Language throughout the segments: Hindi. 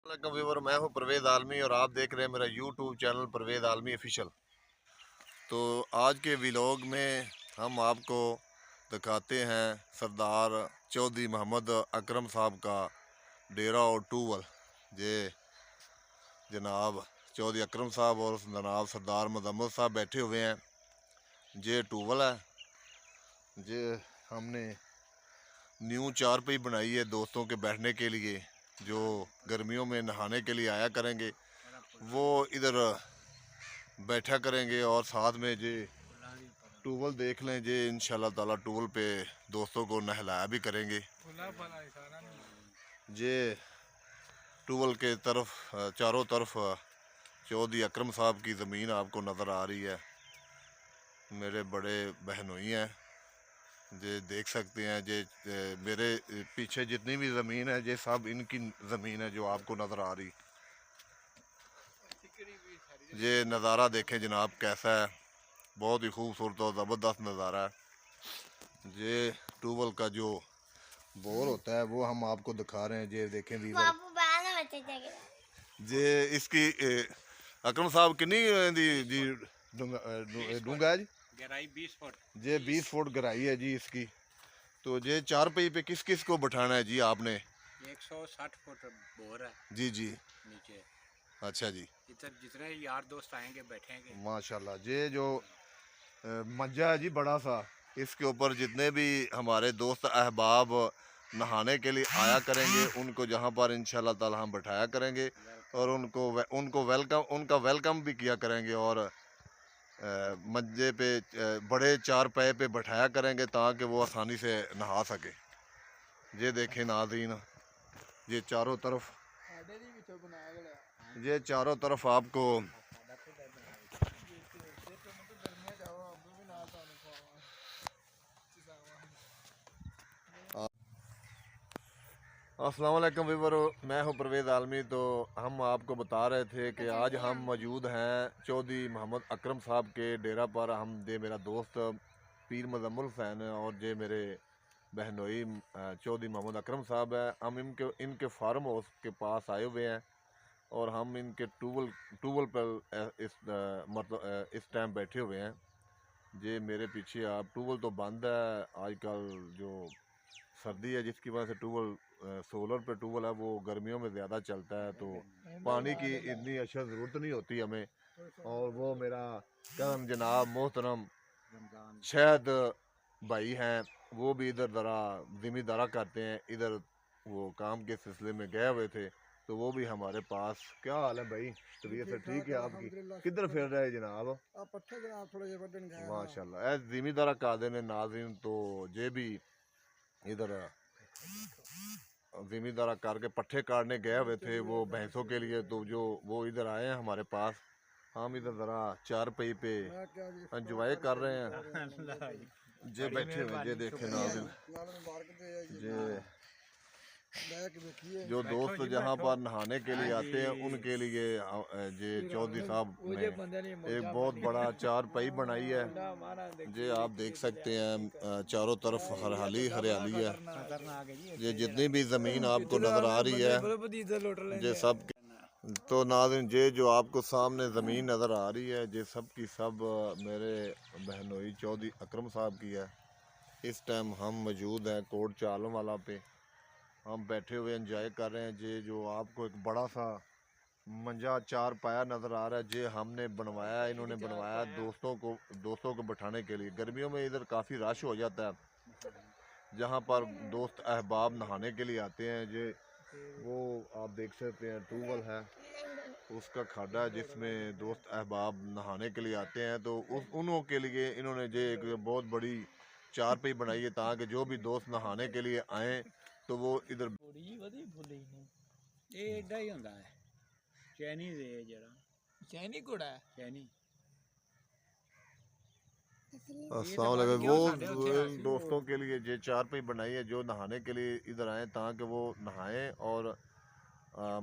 व्यूवर, मैं हूं परवेज़ आलमी और आप देख रहे हैं मेरा यूट्यूब चैनल परवेज़ आलमी ऑफिशियल। तो आज के व्लॉग में हम आपको दिखाते हैं सरदार चौधरी मोहम्मद अकरम साहब का डेरा और टूवल। ये जनाब चौधरी अकरम साहब और जनाब सरदार मुजम्मल साहब बैठे हुए हैं। ये टूवल है। ये हमने न्यू चारपाई बनाई है दोस्तों के बैठने के लिए, जो गर्मियों में नहाने के लिए आया करेंगे वो इधर बैठा करेंगे। और साथ में जे टूवल देख लें, जे इंशाल्लाह ताला टूवल पे दोस्तों को नहलाया भी करेंगे। जे टूवल के तरफ चारों तरफ चौधरी अकरम साहब की ज़मीन आपको नज़र आ रही है। मेरे बड़े बहनोई हैं, ये देख सकते हैं। जे मेरे पीछे जितनी भी ज़मीन है ये सब इनकी ज़मीन है जो आपको नज़र आ रही। ये नज़ारा देखें जनाब कैसा है, बहुत ही खूबसूरत और ज़बरदस्त नज़ारा है। ये टूबल का जो बोर होता है वो हम आपको दिखा रहे हैं। ये देखें वीवर, ये इसकी अकरम साहब कितनी जी डूंगा है जी? गहराई 20 फुट। ये 20 फुट गहराई है जी इसकी। तो ये चारपाई पे किस किस को बैठाना है जी आपने? 160 फुट बोर है जी जी, नीचे। अच्छा जी, इधर जितने यार दोस्त आएंगे बैठेंगे। माशाल्लाह। ये जो मंजा है जी बड़ा सा, इसके ऊपर जितने भी हमारे दोस्त अहबाब नहाने के लिए आया करेंगे उनको जहाँ पर इंशाल्लाह ताला हम बैठाया करेंगे और उनको वेलकम भी किया करेंगे। और मंजे पे बड़े चार पाए पे बैठाया करेंगे ताकि वो आसानी से नहा सके। ये देखें नाज़रीन, ये चारों तरफ आपको अस्सलाम वालेकुम व्यूवर, मैं हूं परवेज़ आलमी। तो हम आपको बता रहे थे कि आज हम मौजूद हैं चौधरी मोहम्मद अकरम साहब के डेरा पर। हम जे मेरा दोस्त पीर मुजम्मल हुसैन और जे मेरे बहनोई चौधरी मोहम्मद अकरम साहब है, हम इनके फार्म हाउस के पास आए हुए हैं और हम इनके टूवल पर इस टाइम बैठे हुए हैं। जे मेरे पीछे आप टूवल तो बंद है आजकल, जो सर्दी है जिसकी वजह से टूवल सोलर पे टूवल है वो गर्मियों में ज़्यादा चलता है, तो पानी की इतनी अच्छा ज़रूरत नहीं होती हमें। और वो मेरा करम जनाब मोहतरम शहद भाई हैं, वो भी इधर ज़रा ज़िम्मेदारा करते हैं, इधर वो काम के सिलसिले में गए हुए थे तो वो भी हमारे पास। क्या हाल है भाई, तबीयत से ठीक है आपकी? किधर फिर रहे जनाब? माशाल्लाह, ज़िम्मेदारा कादे ने नाज़रीन। तो ये भी इधर ज़िम्मेदारा करके पट्ठे काटने गए हुए थे वो भैंसों के लिए, तो जो वो इधर आए हैं हमारे पास। हम इधर ज़रा चारपाई पे एंजॉय कर रहे हैं। जे बैठे हुए जे देखे नाज़रीन, जे जो दोस्त जहाँ पर नहाने के लिए आते हैं उनके लिए जे चौधरी साहब ने एक बहुत बड़ा चारपाई बनाई है। जे आप देख सकते हैं चारों तरफ हरियाली हरियाली है। ये जितनी भी ज़मीन आपको नज़र आ रही है ये सब, तो नाज़रीन ये जो आपको सामने ज़मीन नज़र आ रही है ये सब की सब मेरे बहनोई चौधरी अकरम साहब की है। इस टाइम हम मौजूद हैं कोट चालम वाला पे, हम बैठे हुए एंजॉय कर रहे हैं। ये जो आपको एक बड़ा सा मंजा चार पाया नज़र आ रहा है, ये हमने बनवाया, इन्होंने बनवाया दोस्तों को बैठाने के लिए। गर्मियों में इधर काफ़ी रश हो जाता है जहाँ पर दोस्त अहबाब नहाने के लिए आते हैं। ये वो आप देख सकते हैं टूवल है, उसका खड्डा जिसमें दोस्त अहबाब नहाने के लिए आते हैं। तो उन्हों के लिए इन्होंने ये एक बहुत बड़ी चारपाई बनाई है ताकि जो भी दोस्त नहाने के लिए आएँ तो वो इधर। ਇਹ ਏਡਾ ਹੀ ਹੁੰਦਾ ਹੈ ਚੈਨੀ ਦੇ ਜਿਹੜਾ ਚੈਨੀ ਘੋੜਾ ਹੈ ਚੈਨੀ। अस्सलाम वालेकुम। वो दोस्तों के लिए ये चारपाई बनाई है जो नहाने के लिए इधर आए ताकि वो नहाएं और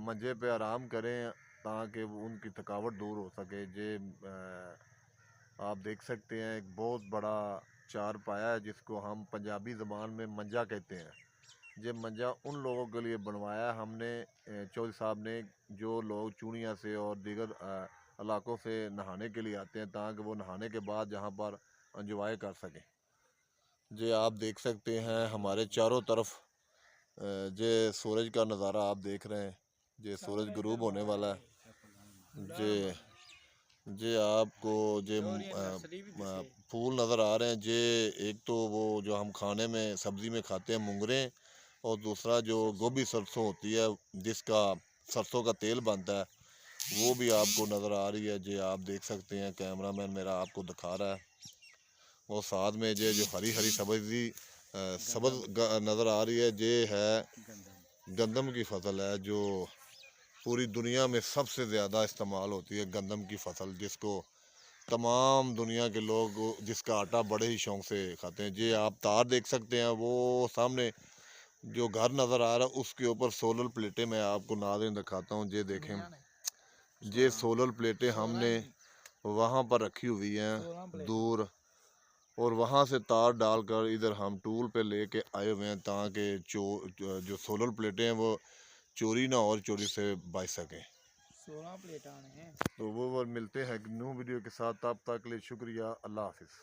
मंजे पे आराम करें ताकि उनकी थकावट दूर हो सके। ये आप देख सकते हैं एक बहुत बड़ा चार पाया है जिसको हम पंजाबी ज़बान में मंजा कहते हैं। ये मंजा उन लोगों के लिए बनवाया हमने, चौधरी साहब ने, जो लोग चूड़ियाँ से और दीगर इलाकों से नहाने के लिए आते हैं, ताकि वो नहाने के बाद यहाँ पर इंजॉय कर सकें। ये आप देख सकते हैं हमारे चारों तरफ ये सूरज का नज़ारा आप देख रहे हैं। ये सूरज गुरूब होने वाला है। ये आपको ये फूल नज़र आ रहे हैं। ये एक तो वो जो हम खाने में सब्ज़ी में खाते हैं मुंगरे, और दूसरा जो गोभी सरसों होती है जिसका सरसों का तेल बनता है, वो भी आपको नज़र आ रही है। ये आप देख सकते हैं, कैमरामैन मेरा आपको दिखा रहा है। और साथ में ये जो हरी हरी सब्ज़ी सब्ज़ नज़र आ रही है, ये है गंदम की फसल है, जो पूरी दुनिया में सबसे ज़्यादा इस्तेमाल होती है। गंदम की फसल जिसको तमाम दुनिया के लोग जिसका आटा बड़े ही शौक से खाते हैं। ये आप तार देख सकते हैं, वो सामने जो घर नज़र आ रहा है उसके ऊपर सोलर प्लेटें मैं आपको नाज़रीन दिखाता हूँ। ये देखें, ये सोलर प्लेटें हमने वहाँ पर रखी हुई हैं दूर, और वहाँ से तार डालकर इधर हम टूल पे लेके आए हुए हैं, ताकि जो सोलर प्लेटें हैं वो चोरी ना और चोरी से बच सकें। 16 प्लेटां हैं। तो वो मिलते हैं एक न्यू वीडियो के साथ। तब तक के लिए शुक्रिया। अल्लाह हाफिज़।